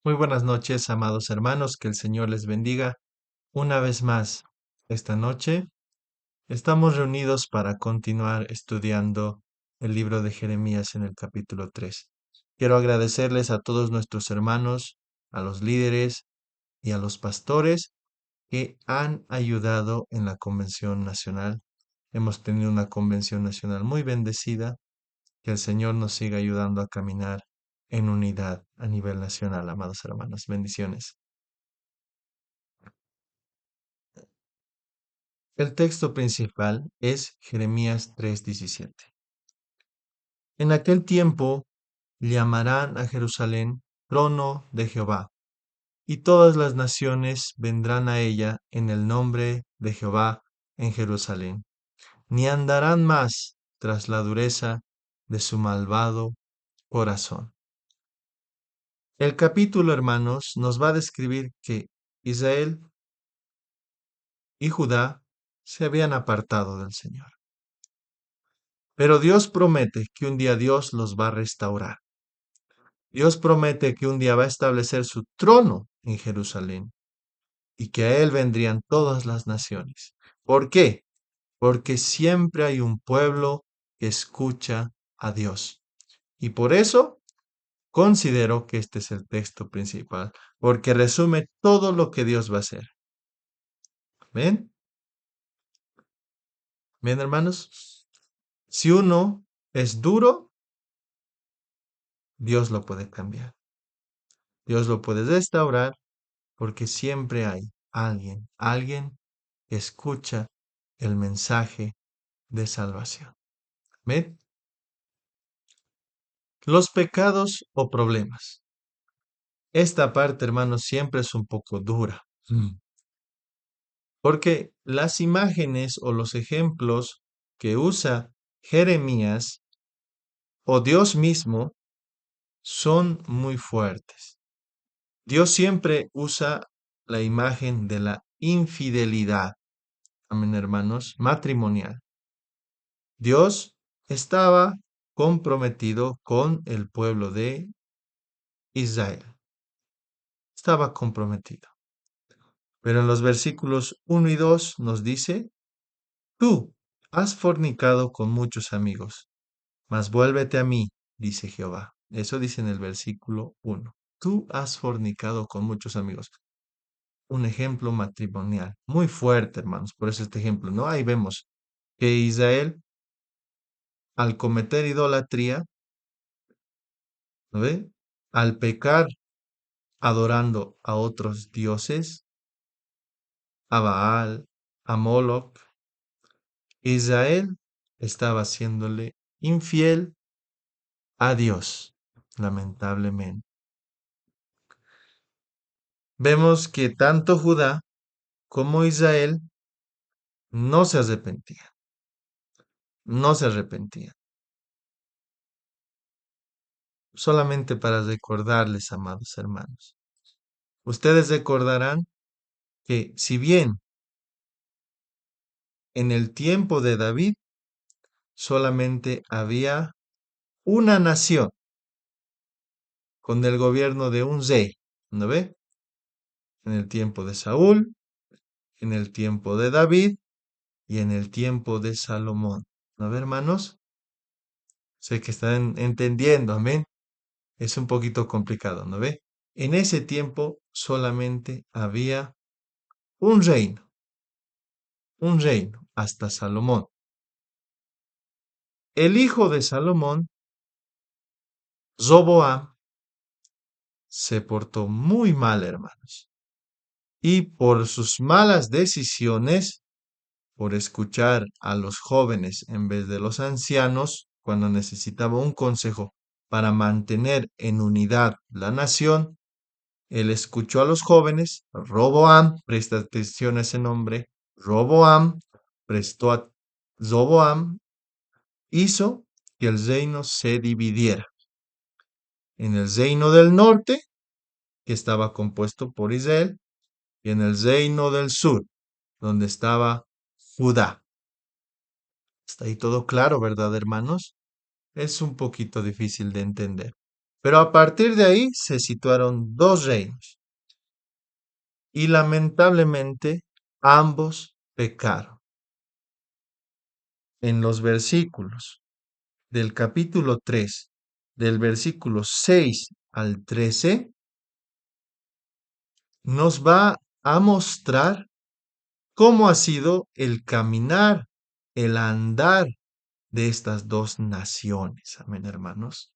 Muy buenas noches, amados hermanos, que el Señor les bendiga. Una vez más, esta noche estamos reunidos para continuar estudiando el libro de Jeremías en el capítulo 3. Quiero agradecerles a todos nuestros hermanos, a los líderes y a los pastores que han ayudado en la convención nacional. Hemos tenido una convención nacional muy bendecida. Que el Señor nos siga ayudando a caminar en unidad a nivel nacional, amados hermanos. Bendiciones. El texto principal es Jeremías 3:17. En aquel tiempo llamarán a Jerusalén trono de Jehová, y todas las naciones vendrán a ella en el nombre de Jehová en Jerusalén, ni andarán más tras la dureza de su malvado corazón. El capítulo, hermanos, nos va a describir que Israel y Judá se habían apartado del Señor. Pero Dios promete que un día Dios los va a restaurar. Dios promete que un día va a establecer su trono en Jerusalén y que a Él vendrían todas las naciones. ¿Por qué? Porque siempre hay un pueblo que escucha a Dios. Y por eso considero que este es el texto principal, porque resume todo lo que Dios va a hacer. ¿Ven? ¿Ven, hermanos? Si uno es duro, Dios lo puede cambiar. Dios lo puede restaurar porque siempre hay alguien que escucha el mensaje de salvación. ¿Ven? Los pecados o problemas. Esta parte, hermanos, siempre es un poco dura. Porque las imágenes o los ejemplos que usa Jeremías o Dios mismo son muy fuertes. Dios siempre usa la imagen de la infidelidad, amén, hermanos, matrimonial. Dios estaba comprometido con el pueblo de Israel. Estaba comprometido. Pero en los versículos 1 y 2 nos dice, tú has fornicado con muchos amigos, mas vuélvete a mí, dice Jehová. Eso dice en el versículo 1. Tú has fornicado con muchos amigos. Un ejemplo matrimonial muy fuerte, hermanos. Por eso este ejemplo, ¿no? Ahí vemos que Israel, al cometer idolatría, ¿no ve? Al pecar adorando a otros dioses, a Baal, a Moloch, Israel estaba haciéndole infiel a Dios, lamentablemente. Vemos que tanto Judá como Israel no se arrepentían, no se arrepentían. Solamente para recordarles, amados hermanos, ustedes recordarán que si bien en el tiempo de David solamente había una nación con el gobierno de un rey, ¿no ve? En el tiempo de Saúl, en el tiempo de David y en el tiempo de Salomón. ¿No ve, hermanos? Sé que están entendiendo, amén. Es un poquito complicado, ¿no ve? En ese tiempo solamente había un reino, hasta Salomón. El hijo de Salomón, Roboam, se portó muy mal, hermanos. Y por sus malas decisiones, por escuchar a los jóvenes en vez de los ancianos, cuando necesitaba un consejo para mantener en unidad la nación, él escuchó a los jóvenes, Roboam, presta atención a ese nombre, Roboam, prestó a Roboam, hizo que el reino se dividiera. En el reino del norte, que estaba compuesto por Israel, y en el reino del sur, donde estaba Judá. Está ahí todo claro, ¿verdad, hermanos? Es un poquito difícil de entender. Pero a partir de ahí se situaron dos reinos y lamentablemente ambos pecaron. En los versículos del capítulo 3, del versículo 6 al 13, nos va a mostrar cómo ha sido el caminar, el andar de estas dos naciones. Amén, hermanos.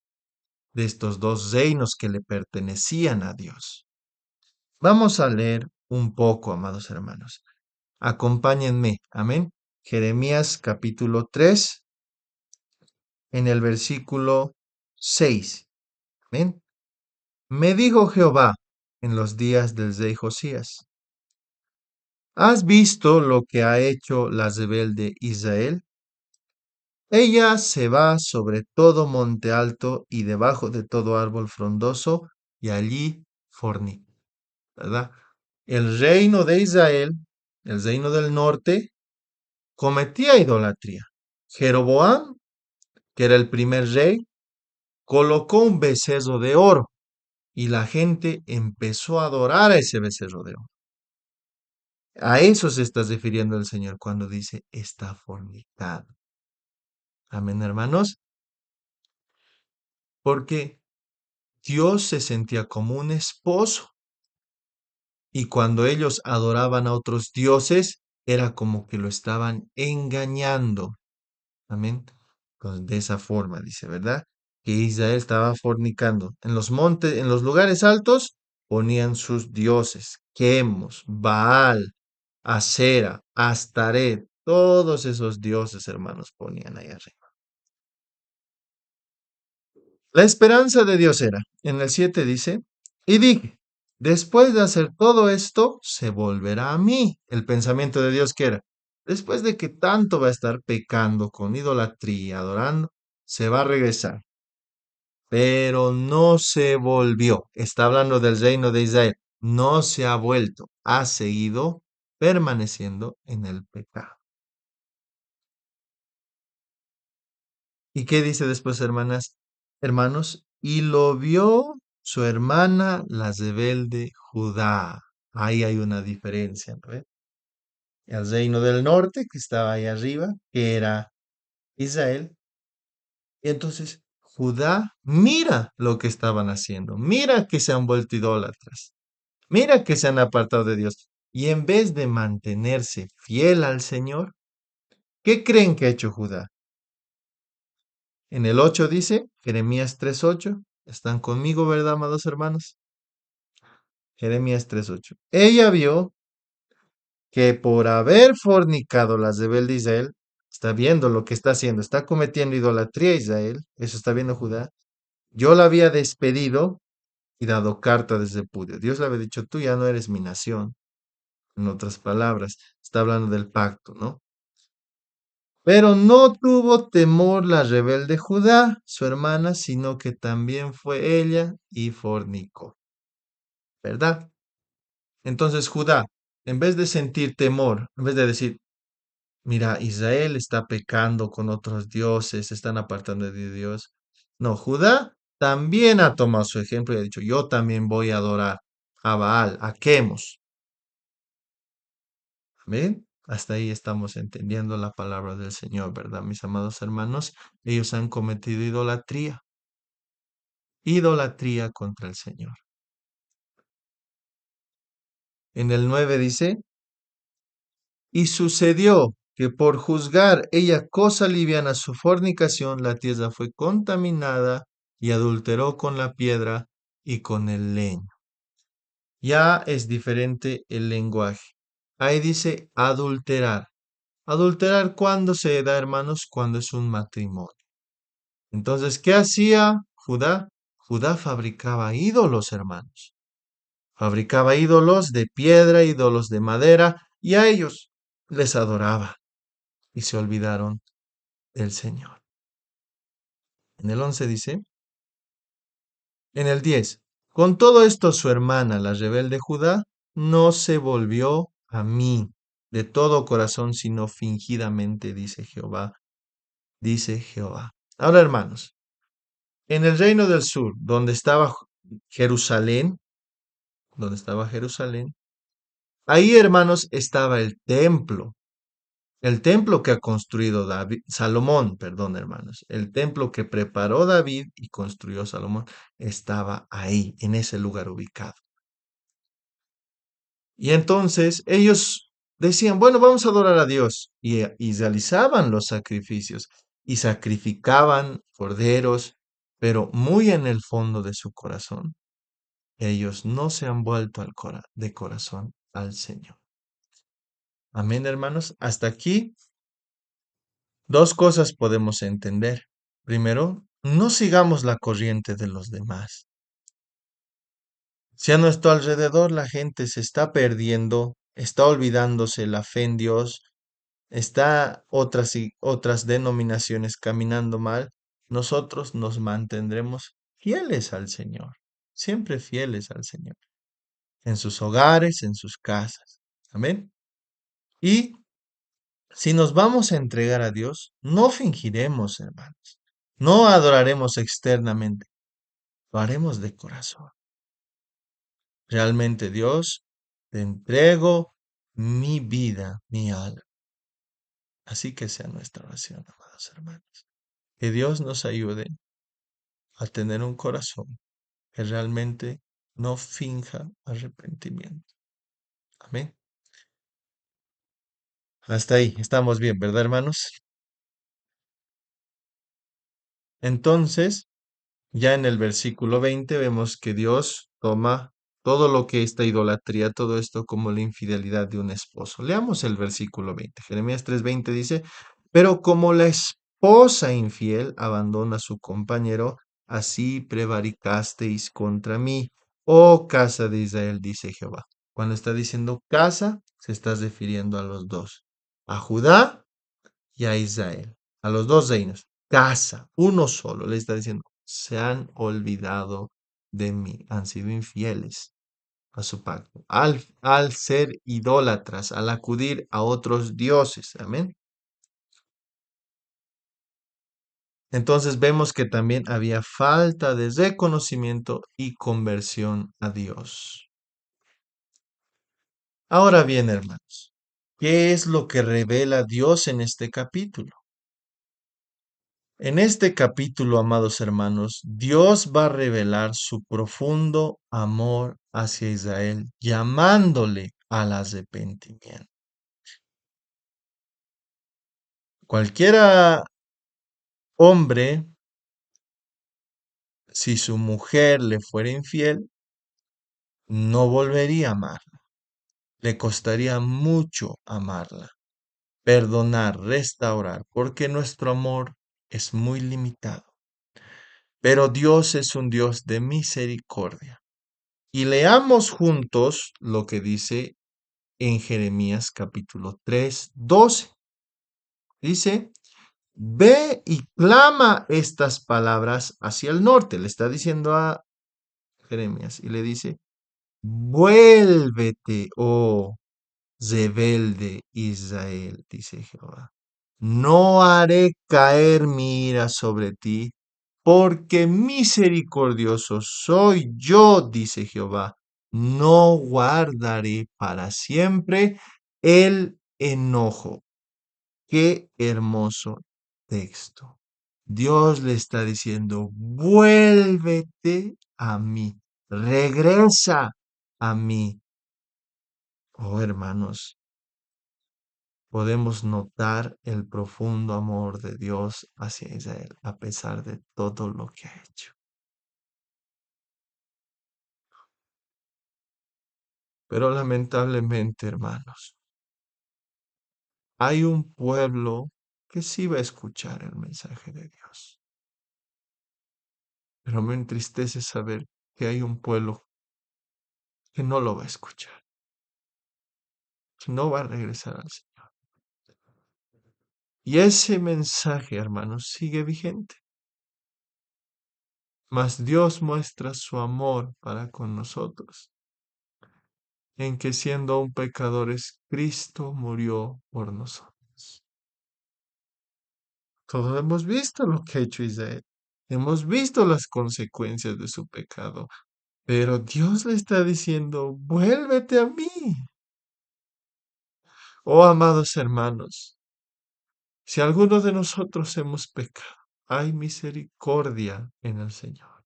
De estos dos reinos que le pertenecían a Dios. Vamos a leer un poco, amados hermanos. Acompáñenme. Amén. Jeremías capítulo 3, en el versículo 6. Amén. Me dijo Jehová en los días del rey Josías: ¿Has visto lo que ha hecho la rebelde Israel? Ella se va sobre todo monte alto y debajo de todo árbol frondoso, y allí fornica, ¿verdad? El reino de Israel, el reino del norte, cometía idolatría. Jeroboam, que era el primer rey, colocó un becerro de oro y la gente empezó a adorar a ese becerro de oro. A eso se está refiriendo el Señor cuando dice está fornicado. Amén, hermanos. Porque Dios se sentía como un esposo y cuando ellos adoraban a otros dioses, era como que lo estaban engañando. Amén. Pues de esa forma, dice, ¿verdad? Que Israel estaba fornicando. En los montes, en los lugares altos, ponían sus dioses. Quemos, Baal, Acera, Astaret, todos esos dioses, hermanos, ponían ahí arriba. La esperanza de Dios era, en el 7 dice, y dije, después de hacer todo esto, se volverá a mí. El pensamiento de Dios que era, después de que tanto va a estar pecando con idolatría, adorando, se va a regresar. Pero no se volvió. Está hablando del reino de Israel. No se ha vuelto. Ha seguido permaneciendo en el pecado. ¿Y qué dice después, hermanas, hermanos? Y lo vio su hermana, la rebelde Judá. Ahí hay una diferencia, ¿no ve? El reino del norte, que estaba ahí arriba, que era Israel. Y entonces Judá mira lo que estaban haciendo. Mira que se han vuelto idólatras. Mira que se han apartado de Dios. Y en vez de mantenerse fiel al Señor, ¿qué creen que ha hecho Judá? En el 8 dice, Jeremías 3:8, están conmigo, ¿verdad, amados hermanos? Jeremías 3:8. Ella vio que por haber fornicado la rebelde Israel, está viendo lo que está haciendo, está cometiendo idolatría Israel, eso está viendo Judá. Yo la había despedido y dado carta de repudio. Dios le había dicho, tú ya no eres mi nación. En otras palabras, está hablando del pacto, ¿no? Pero no tuvo temor la rebelde Judá, su hermana, sino que también fue ella y fornicó, ¿verdad? Entonces Judá, en vez de sentir temor, en vez de decir, mira, Israel está pecando con otros dioses, se están apartando de Dios. No, Judá también ha tomado su ejemplo y ha dicho, yo también voy a adorar a Baal, a Quemos. Amén. Hasta ahí estamos entendiendo la palabra del Señor, ¿verdad, mis amados hermanos? Ellos han cometido idolatría, idolatría contra el Señor. En el 9 dice, y sucedió que por juzgar ella cosa liviana su fornicación, la tierra fue contaminada y adulteró con la piedra y con el leño. Ya es diferente el lenguaje. Ahí dice adulterar. Adulterar cuando se da, hermanos, cuando es un matrimonio. Entonces, ¿qué hacía Judá? Judá fabricaba ídolos, hermanos. Fabricaba ídolos de piedra, ídolos de madera, y a ellos les adoraba y se olvidaron del Señor. En el 11 dice, en el 10, con todo esto su hermana, la rebelde Judá, no se volvió a mí de todo corazón, sino fingidamente, dice Jehová, dice Jehová. Ahora, hermanos, En el reino del sur, Jerusalén, donde estaba Jerusalén, ahí, hermanos, estaba el templo que ha construido David, Salomón, perdón, hermanos, el templo que preparó David y construyó Salomón, estaba ahí, en ese lugar ubicado. Y entonces ellos decían, bueno, vamos a adorar a Dios. Y realizaban los sacrificios y sacrificaban corderos, pero muy en el fondo de su corazón, ellos no se han vuelto de corazón al Señor. Amén, hermanos. Hasta aquí, dos cosas podemos entender. Primero, no sigamos la corriente de los demás. Si a nuestro alrededor la gente se está perdiendo, está olvidándose la fe en Dios, está otras y otras denominaciones caminando mal, nosotros nos mantendremos fieles al Señor, siempre fieles al Señor, en sus hogares, en sus casas. Amén. Y si nos vamos a entregar a Dios, no fingiremos, hermanos, no adoraremos externamente, lo haremos de corazón. Realmente, Dios, te entrego mi vida, mi alma. Así que sea nuestra oración, amados hermanos. Que Dios nos ayude a tener un corazón que realmente no finja arrepentimiento. Amén. Hasta ahí, estamos bien, ¿verdad, hermanos? Entonces, ya en el versículo 20 vemos que Dios toma todo lo que esta idolatría, todo esto como la infidelidad de un esposo. Leamos el versículo 20. Jeremías 3:20 dice, pero como la esposa infiel abandona a su compañero, así prevaricasteis contra mí, oh casa de Israel, dice Jehová. Cuando está diciendo casa, se está refiriendo a los dos, a Judá y a Israel, a los dos reinos. Casa, uno solo, le está diciendo, se han olvidado de mí, han sido infieles a su pacto, al ser idólatras, al acudir a otros dioses. Amén. Entonces vemos que también había falta de reconocimiento y conversión a Dios. Ahora bien, hermanos, ¿qué es lo que revela Dios en este capítulo? En este capítulo, amados hermanos, Dios va a revelar su profundo amor hacia Israel, llamándole al arrepentimiento. Cualquiera hombre, si su mujer le fuera infiel, no volvería a amarla. Le costaría mucho amarla, perdonar, restaurar, porque nuestro amor es muy limitado. Pero Dios es un Dios de misericordia. Y leamos juntos lo que dice en Jeremías capítulo 3:12. Dice, ve y clama estas palabras hacia el norte. Le está diciendo a Jeremías y le dice, vuélvete, oh rebelde Israel, dice Jehová. No haré caer mi ira sobre ti, porque misericordioso soy yo, dice Jehová. No guardaré para siempre el enojo. Qué hermoso texto. Dios le está diciendo, vuélvete a mí, regresa a mí. Oh, hermanos, podemos notar el profundo amor de Dios hacia Israel a pesar de todo lo que ha hecho. Pero lamentablemente, hermanos, hay un pueblo que sí va a escuchar el mensaje de Dios. Pero me entristece saber que hay un pueblo que no lo va a escuchar, que no va a regresar al Señor. Y ese mensaje, hermanos, sigue vigente. Mas Dios muestra su amor para con nosotros, en que siendo aún pecadores, Cristo murió por nosotros. Todos hemos visto lo que ha hecho Israel. Hemos visto las consecuencias de su pecado, pero Dios le está diciendo, vuélvete a mí. Oh, amados hermanos, si alguno de nosotros hemos pecado, hay misericordia en el Señor.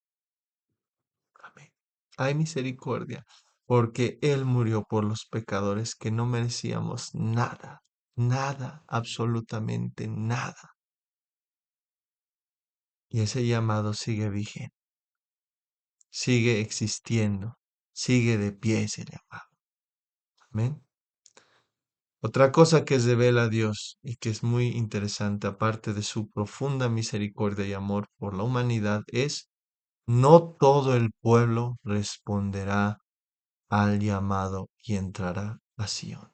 Amén. Hay misericordia, porque Él murió por los pecadores que no merecíamos nada, nada, absolutamente nada. Y ese llamado sigue vigente, sigue existiendo, sigue de pie ese llamado. Amén. Otra cosa que revela Dios y que es muy interesante, aparte de su profunda misericordia y amor por la humanidad, es no todo el pueblo responderá al llamado y entrará a Sion.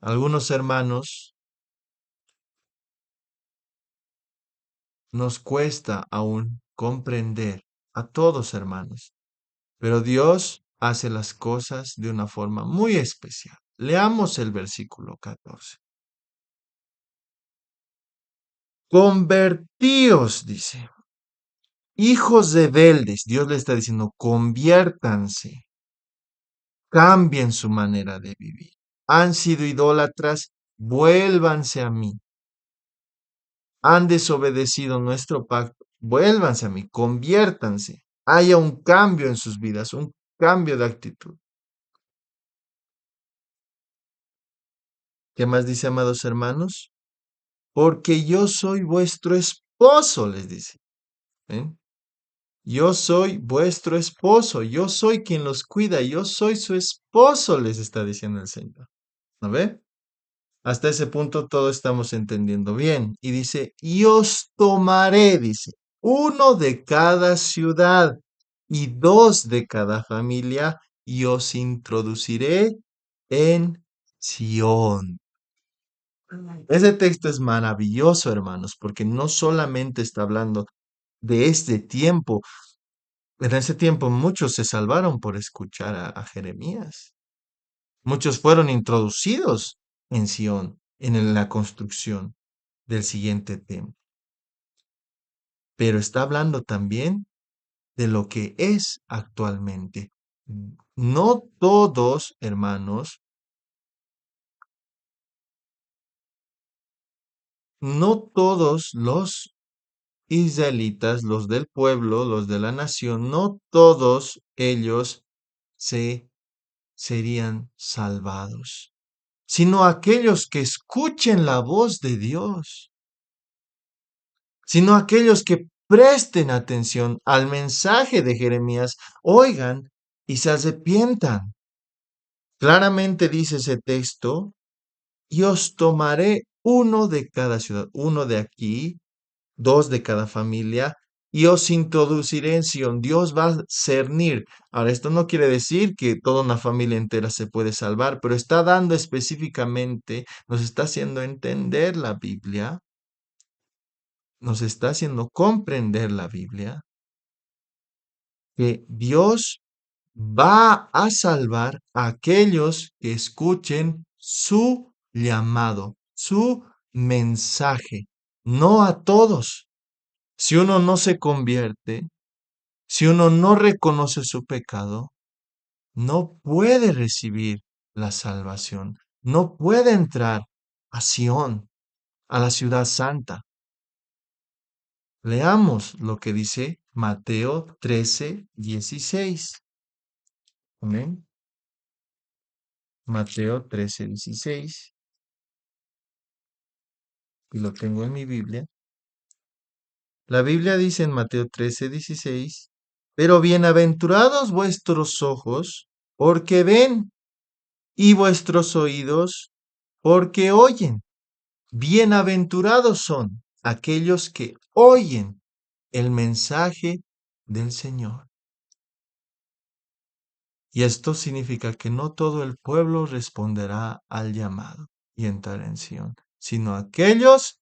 Algunos hermanos nos cuesta aún comprender, a todos hermanos, pero Dios hace las cosas de una forma muy especial. Leamos el versículo 14. Convertíos, dice. Hijos rebeldes, Dios le está diciendo, conviértanse, cambien su manera de vivir. Han sido idólatras, vuélvanse a mí. Han desobedecido nuestro pacto, vuélvanse a mí, conviértanse. Haya un cambio en sus vidas, un cambio de actitud. ¿Qué más dice, amados hermanos? Porque yo soy vuestro esposo, les dice. ¿Ven? Yo soy vuestro esposo, yo soy quien los cuida, yo soy su esposo, les está diciendo el Señor. ¿No ve? Hasta ese punto todo estamos entendiendo bien. Y dice, y os tomaré, dice, uno de cada ciudad y dos de cada familia, y os introduciré en Sión. Ese texto es maravilloso, hermanos, porque no solamente está hablando de este tiempo. En ese tiempo muchos se salvaron por escuchar a Jeremías. Muchos fueron introducidos en Sión, en la construcción del siguiente templo. Pero está hablando también de lo que es actualmente. No todos, hermanos, no todos los israelitas, los del pueblo, los de la nación, no todos ellos se serían salvados, sino aquellos que escuchen la voz de Dios, sino aquellos que presten atención al mensaje de Jeremías, oigan y se arrepientan. Claramente dice ese texto, y os tomaré uno de cada ciudad, uno de aquí, dos de cada familia, y os introduciré en Sion. Dios va a cernir. Ahora, esto no quiere decir que toda una familia entera se puede salvar, pero está dando específicamente, nos está haciendo entender la Biblia, nos está haciendo comprender la Biblia, que Dios va a salvar a aquellos que escuchen su llamado, su mensaje, no a todos. Si uno no se convierte, si uno no reconoce su pecado, no puede recibir la salvación, no puede entrar a Sión, a la ciudad santa. Leamos lo que dice Mateo 13:16. Amén. Mateo 13:16. Y lo tengo en mi Biblia. La Biblia dice en Mateo 13:16, pero bienaventurados vuestros ojos, porque ven, y vuestros oídos, porque oyen. Bienaventurados son aquellos que oyen el mensaje del Señor. Y esto significa que no todo el pueblo responderá al llamado y entrará en Sion, sino aquellos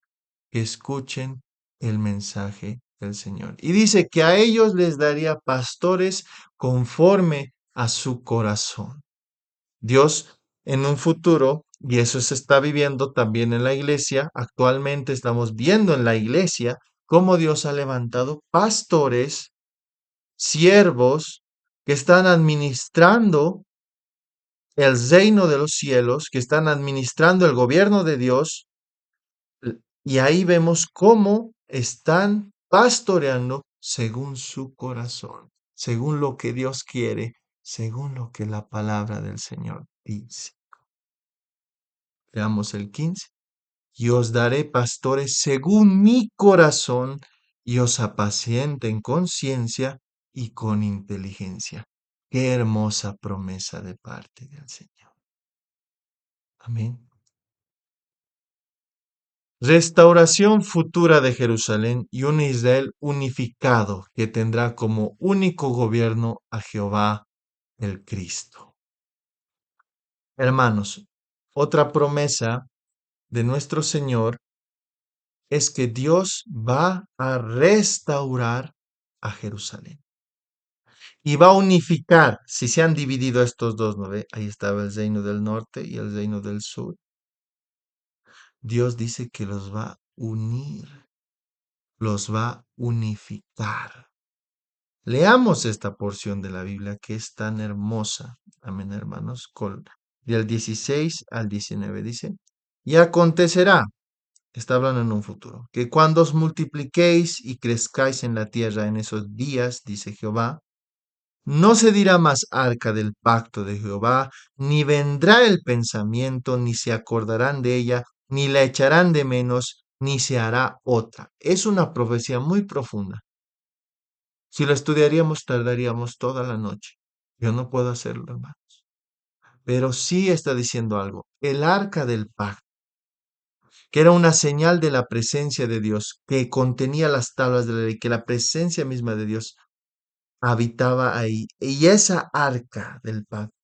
que escuchen el mensaje del Señor. Y dice que a ellos les daría pastores conforme a su corazón. Dios en un futuro Y eso se está viviendo también en la iglesia. Actualmente estamos viendo en la iglesia cómo Dios ha levantado pastores, siervos, que están administrando el reino de los cielos, que están administrando el gobierno de Dios. Y ahí vemos cómo están pastoreando según su corazón, según lo que Dios quiere, según lo que la palabra del Señor dice. Veamos el 15. Y os daré pastores según mi corazón, y os apacienten con ciencia y con inteligencia. Qué hermosa promesa de parte del Señor. Amén. Restauración futura de Jerusalén y un Israel unificado que tendrá como único gobierno a Jehová el Cristo. Hermanos, otra promesa de nuestro Señor es que Dios va a restaurar a Jerusalén y va a unificar. Si se han dividido estos dos, ¿no ve? Ahí estaba el reino del norte y el reino del sur. Dios dice que los va a unir, los va a unificar. Leamos esta porción de la Biblia que es tan hermosa. Amén, hermanos. Del 16 al 19 dice, y acontecerá, está hablando en un futuro, que cuando os multipliquéis y crezcáis en la tierra en esos días, dice Jehová, no se dirá más arca del pacto de Jehová, ni vendrá el pensamiento, ni se acordarán de ella, ni la echarán de menos, ni se hará otra. Es una profecía muy profunda. Si lo estudiaríamos, tardaríamos toda la noche. Yo no puedo hacerlo, hermanos. Pero sí está diciendo algo. El arca del pacto, que era una señal de la presencia de Dios, que contenía las tablas de la ley, que la presencia misma de Dios habitaba ahí. Y esa arca del pacto,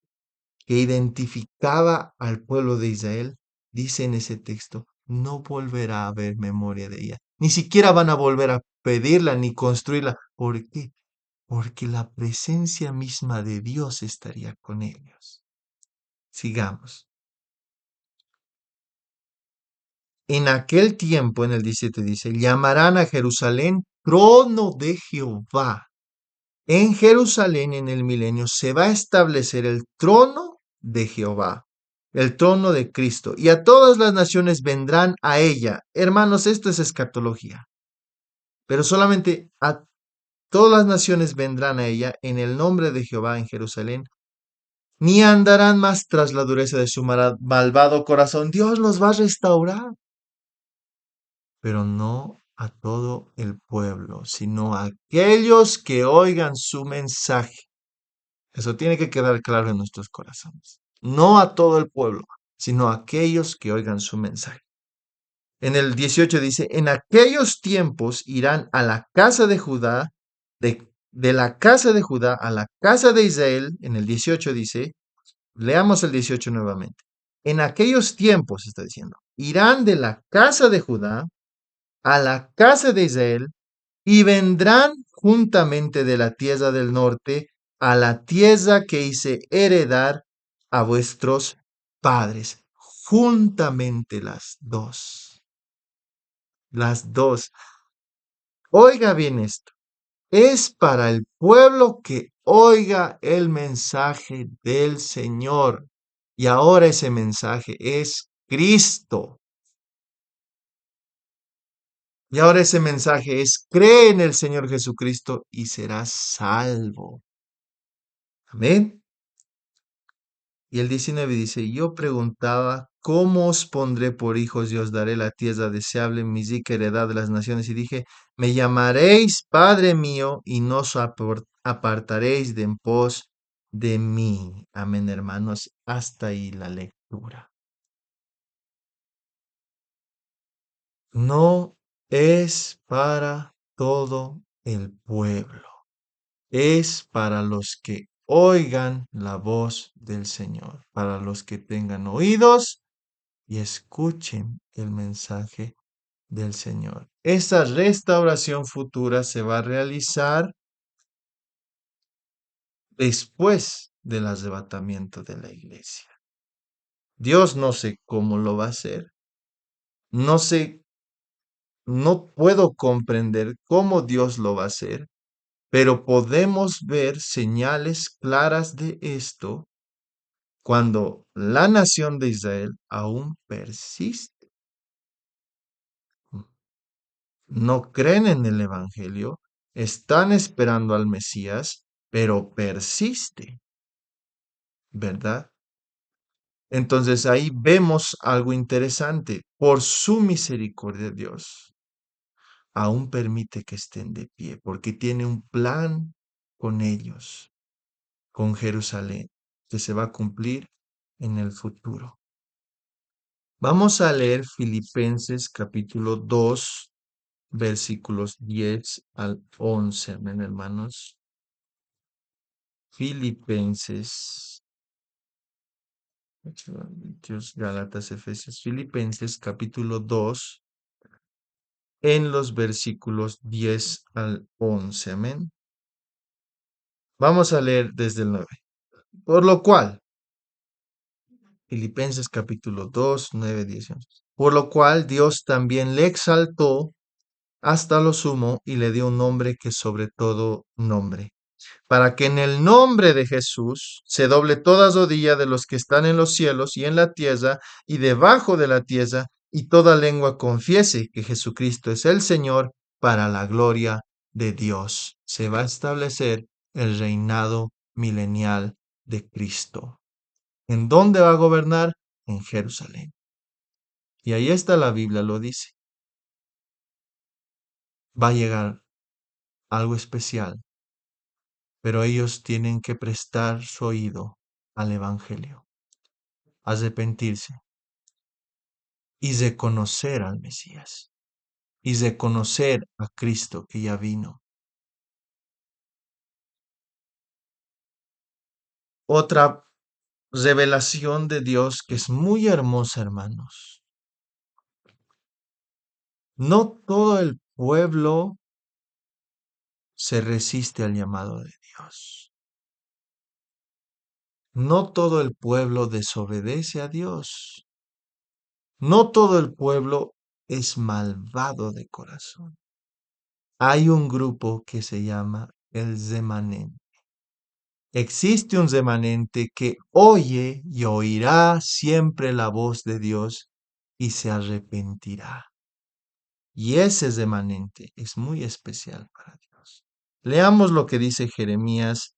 que identificaba al pueblo de Israel, dice en ese texto, no volverá a haber memoria de ella. Ni siquiera van a volver a pedirla ni construirla. ¿Por qué? Porque la presencia misma de Dios estaría con ellos. Sigamos. En aquel tiempo, en el 17 dice, llamarán a Jerusalén trono de Jehová. En Jerusalén, en el milenio, se va a establecer el trono de Jehová, el trono de Cristo, y a todas las naciones vendrán a ella. Hermanos, esto es escatología, pero solamente a todas las naciones vendrán a ella en el nombre de Jehová en Jerusalén, ni andarán más tras la dureza de su malvado corazón. Dios los va a restaurar, pero no a todo el pueblo, sino a aquellos que oigan su mensaje. Eso tiene que quedar claro en nuestros corazones. No a todo el pueblo, sino a aquellos que oigan su mensaje. En el 18 dice, en aquellos tiempos irán a la casa de Judá, de la casa de Judá a la casa de Israel. En el 18 dice, leamos el 18 nuevamente. En aquellos tiempos, está diciendo, irán de la casa de Judá a la casa de Israel y vendrán juntamente de la tierra del norte a la tierra que hice heredar a vuestros padres. Juntamente las dos. Las dos. Oiga bien esto. Es para el pueblo que oiga el mensaje del Señor. Y ahora ese mensaje es Cristo. Y ahora ese mensaje es, cree en el Señor Jesucristo y serás salvo. Amén. Y el 19 dice, yo preguntaba, ¿cómo os pondré por hijos y os daré la tierra deseable, mi rica heredad de las naciones? Y dije, me llamaréis Padre mío y no os apartaréis de en pos de mí. Amén, hermanos. Hasta ahí la lectura. No es para todo el pueblo. Es para los que oigan la voz del Señor, para los que tengan oídos y escuchen el mensaje del Señor. Esa restauración futura se va a realizar después del arrebatamiento de la iglesia. Dios no sé cómo lo va a hacer. No sé, no puedo comprender cómo Dios lo va a hacer, pero podemos ver señales claras de esto cuando la nación de Israel aún persiste. No creen en el Evangelio, están esperando al Mesías, pero persiste, ¿verdad? Entonces ahí vemos algo interesante. Por su misericordia, Dios aún permite que estén de pie, porque tiene un plan con ellos, con Jerusalén, que se va a cumplir en el futuro. Vamos a leer Filipenses capítulo 2, versículos 10 al 11, amén, hermanos. Filipenses, Dios, Gálatas, Efesios, Filipenses capítulo 2, en los versículos 10 al 11, amén. Vamos a leer desde el 9. Por lo cual, Filipenses capítulo 2, 9, 10 y 11. Por lo cual Dios también le exaltó hasta lo sumo y le dio un nombre que sobre todo nombre, para que en el nombre de Jesús se doble toda rodilla de los que están en los cielos y en la tierra y debajo de la tierra, y toda lengua confiese que Jesucristo es el Señor, para la gloria de Dios. Se va a establecer el reinado milenial de Cristo. ¿En dónde va a gobernar? En Jerusalén. Y ahí está, la Biblia lo dice. Va a llegar algo especial, pero ellos tienen que prestar su oído al Evangelio, arrepentirse y reconocer al Mesías y reconocer a Cristo que ya vino. Otra revelación de Dios que es muy hermosa, hermanos. No todo el pueblo se resiste al llamado de Dios. No todo el pueblo desobedece a Dios. No todo el pueblo es malvado de corazón. Hay un grupo que se llama el remanente. Existe un remanente que oye y oirá siempre la voz de Dios y se arrepentirá. Y ese remanente es muy especial para Dios. Leamos lo que dice Jeremías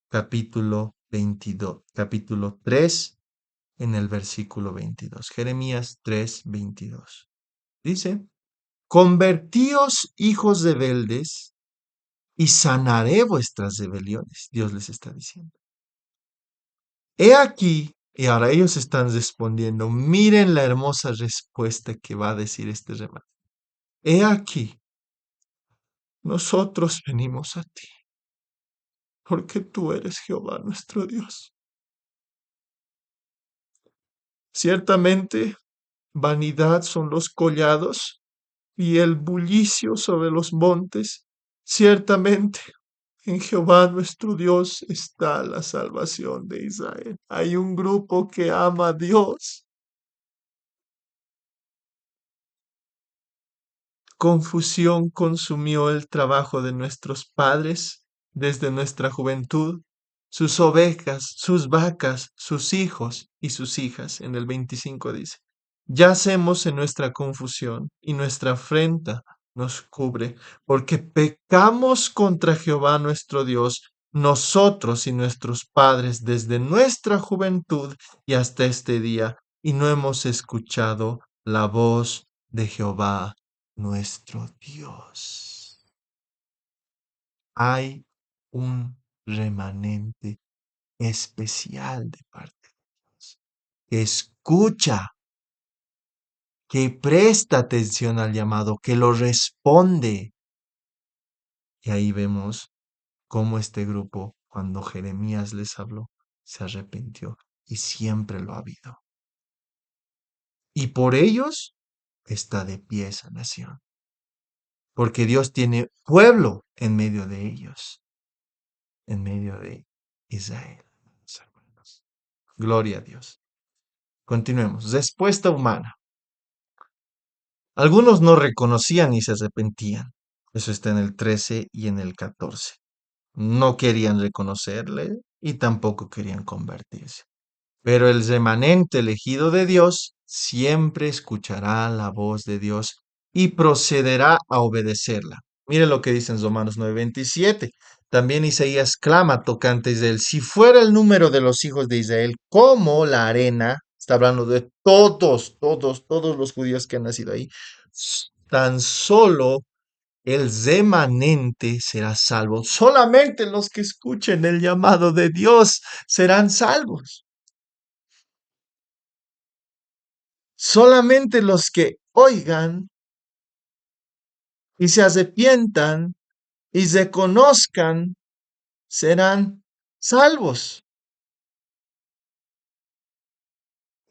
capítulo 22, capítulo 3 en el versículo 22. Jeremías 3, 22. Dice, convertíos hijos rebeldes y sanaré vuestras rebeliones. Dios les está diciendo. He aquí, y ahora ellos están respondiendo, miren la hermosa respuesta que va a decir este remanente. He aquí, nosotros venimos a ti, porque tú eres Jehová nuestro Dios. Ciertamente, vanidad son los collados y el bullicio sobre los montes. Ciertamente, en Jehová nuestro Dios está la salvación de Israel. Hay un grupo que ama a Dios. Confusión consumió el trabajo de nuestros padres desde nuestra juventud, sus ovejas, sus vacas, sus hijos y sus hijas. En el 25 dice, yacemos en nuestra confusión y nuestra afrenta nos cubre, porque pecamos contra Jehová nuestro Dios, nosotros y nuestros padres desde nuestra juventud y hasta este día, y no hemos escuchado la voz de Jehová nuestro Dios. Hay un remanente especial de parte de Dios que escucha, que presta atención al llamado, que lo responde. Y ahí vemos cómo este grupo, cuando Jeremías les habló, se arrepintió y siempre lo ha habido. Y por ellos está de pie esa nación, porque Dios tiene pueblo en medio de ellos, en medio de Israel. Gloria a Dios. Continuemos. Respuesta humana. Algunos no reconocían ni se arrepentían. Eso está en el 13 y en el 14. No querían reconocerle y tampoco querían convertirse. Pero el remanente elegido de Dios siempre escuchará la voz de Dios y procederá a obedecerla. Mire lo que dice en Romanos 9:27. También Isaías clama tocante a Israel. Si fuera el número de los hijos de Israel como la arena, está hablando de todos los judíos que han nacido ahí, tan solo el remanente será salvo. Solamente los que escuchen el llamado de Dios serán salvos. Solamente los que oigan y se arrepientan y reconozcan serán salvos.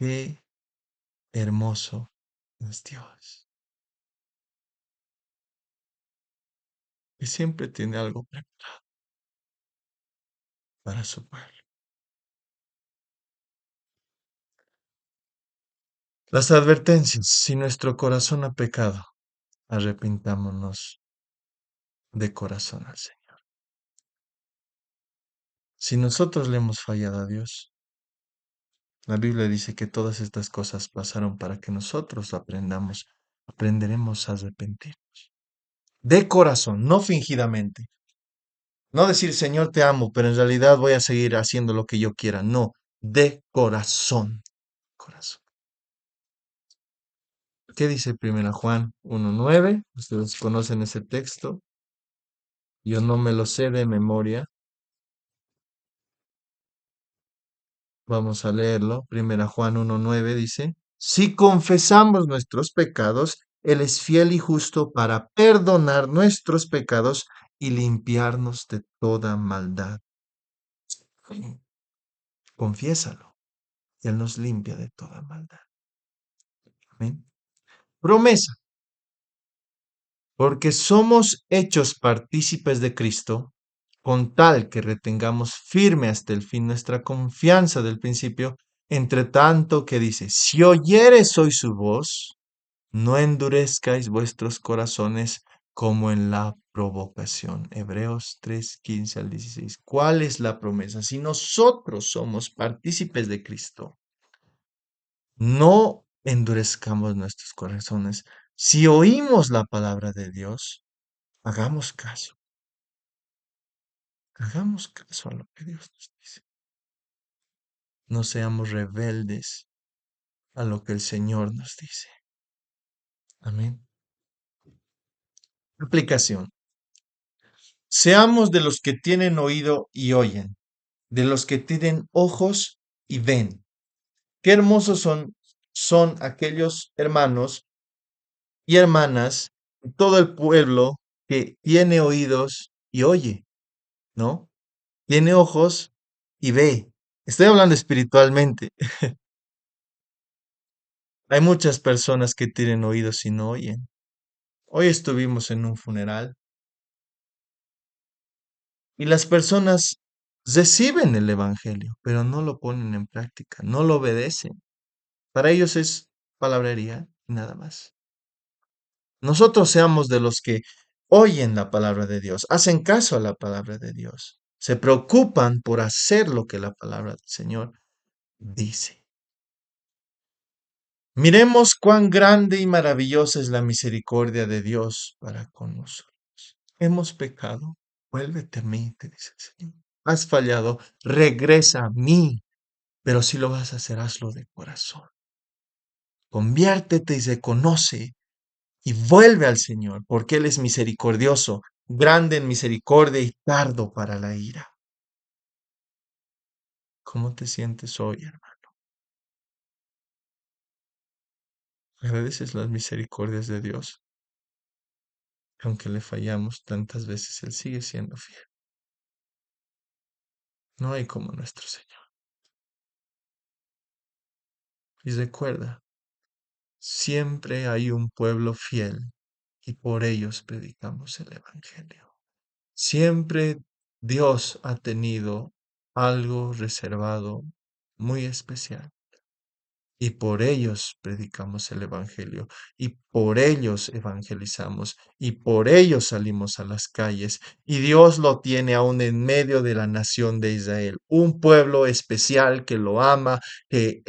Qué hermoso es Dios, que siempre tiene algo preparado para su pueblo. Las advertencias, si nuestro corazón ha pecado, arrepintámonos de corazón al Señor. Si nosotros le hemos fallado a Dios, la Biblia dice que todas estas cosas pasaron para que nosotros aprenderemos a arrepentir. De corazón, no fingidamente. No decir, Señor, te amo, pero en realidad voy a seguir haciendo lo que yo quiera. No, de corazón. Corazón. ¿Qué dice 1 Juan 1:9? Ustedes conocen ese texto. Yo no me lo sé de memoria. Vamos a leerlo. 1 Juan 1:9 dice, si confesamos nuestros pecados, Él es fiel y justo para perdonar nuestros pecados y limpiarnos de toda maldad. Confiésalo y Él nos limpia de toda maldad. Amén. Promesa, porque somos hechos partícipes de Cristo, con tal que retengamos firme hasta el fin nuestra confianza del principio, entre tanto que dice, si oyeres hoy su voz, no endurezcáis vuestros corazones como en la provocación. Hebreos 3:15 al 16. ¿Cuál es la promesa? Si nosotros somos partícipes de Cristo, no endurezcamos nuestros corazones. Si oímos la palabra de Dios, hagamos caso a lo que Dios nos dice. No seamos rebeldes a lo que el Señor nos dice. Amén. Aplicación. Seamos de los que tienen oído y oyen, de los que tienen ojos y ven. Qué hermosos son aquellos hermanos y hermanas, todo el pueblo que tiene oídos y oye, ¿no? Tiene ojos y ve. Estoy hablando espiritualmente. Hay muchas personas que tienen oídos y no oyen. Hoy estuvimos en un funeral y las personas reciben el Evangelio, pero no lo ponen en práctica, no lo obedecen. Para ellos es palabrería y nada más. Nosotros seamos de los que oyen la palabra de Dios, hacen caso a la palabra de Dios, se preocupan por hacer lo que la palabra del Señor dice. Miremos cuán grande y maravillosa es la misericordia de Dios para con nosotros. Hemos pecado, vuélvete a mí, te dice el Señor. Has fallado, regresa a mí, pero si lo vas a hacer, hazlo de corazón. Conviértete y reconoce y vuelve al Señor, porque Él es misericordioso, grande en misericordia y tardo para la ira. ¿Cómo te sientes hoy, hermano? Agradeces las misericordias de Dios. Aunque le fallamos tantas veces, Él sigue siendo fiel. No hay como nuestro Señor. Y recuerda, siempre hay un pueblo fiel y por ellos predicamos el Evangelio. Siempre Dios ha tenido algo reservado muy especial y por ellos predicamos el Evangelio, y por ellos evangelizamos, y por ellos salimos a las calles. Y Dios lo tiene aún en medio de la nación de Israel, un pueblo especial que lo ama, que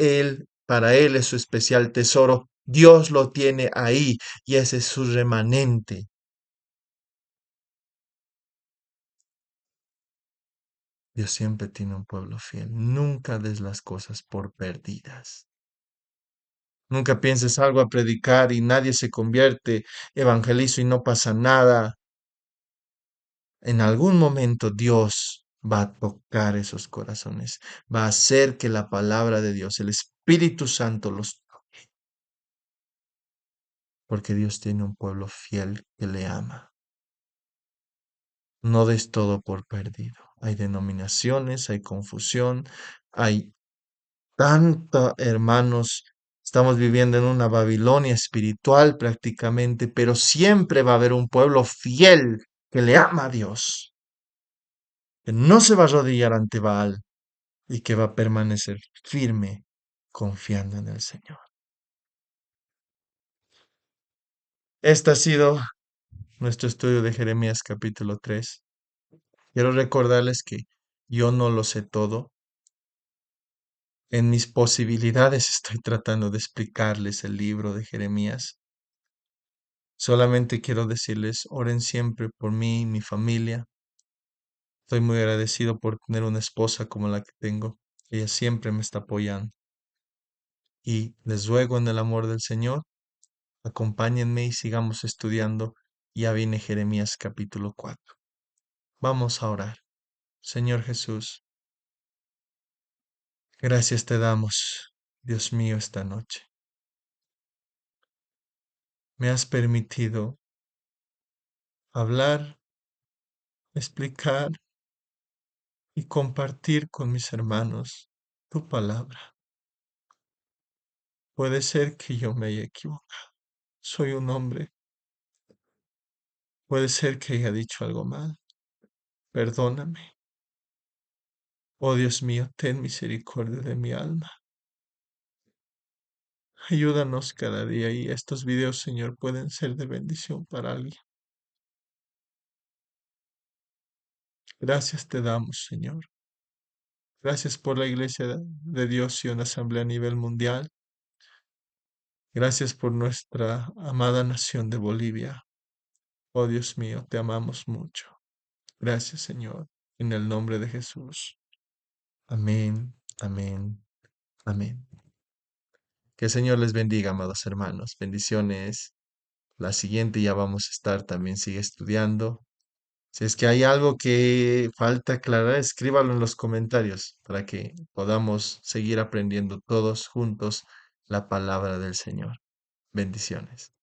para Él es su especial tesoro. Dios lo tiene ahí y ese es su remanente. Dios siempre tiene un pueblo fiel. Nunca des las cosas por perdidas. Nunca pienses algo a predicar y nadie se convierte, evangelizo y no pasa nada. En algún momento Dios va a tocar esos corazones, va a hacer que la palabra de Dios, el Espíritu Santo los toque, porque Dios tiene un pueblo fiel que le ama. No des todo por perdido. Hay denominaciones, hay confusión, hay tanta, hermanos, estamos viviendo en una Babilonia espiritual prácticamente, pero siempre va a haber un pueblo fiel que le ama a Dios, que no se va a arrodillar ante Baal y que va a permanecer firme confiando en el Señor. Este ha sido nuestro estudio de Jeremías capítulo 3. Quiero recordarles que yo no lo sé todo. En mis posibilidades estoy tratando de explicarles el libro de Jeremías. Solamente quiero decirles, oren siempre por mí y mi familia. Estoy muy agradecido por tener una esposa como la que tengo. Ella siempre me está apoyando. Y les ruego en el amor del Señor, acompáñenme y sigamos estudiando. Ya viene Jeremías capítulo 4. Vamos a orar. Señor Jesús, gracias te damos, Dios mío, esta noche. Me has permitido hablar, explicar y compartir con mis hermanos tu palabra. Puede ser que yo me haya equivocado. Soy un hombre. Puede ser que haya dicho algo mal. Perdóname. Oh Dios mío, ten misericordia de mi alma. Ayúdanos cada día y estos videos, Señor, pueden ser de bendición para alguien. Gracias te damos, Señor. Gracias por la Iglesia de Dios y una asamblea a nivel mundial. Gracias por nuestra amada nación de Bolivia. Oh Dios mío, te amamos mucho. Gracias, Señor, en el nombre de Jesús. Amén, amén, amén. Que el Señor les bendiga, amados hermanos. Bendiciones. La siguiente ya vamos a estar, también sigue estudiando. Si es que hay algo que falta aclarar, escríbalo en los comentarios para que podamos seguir aprendiendo todos juntos la palabra del Señor. Bendiciones.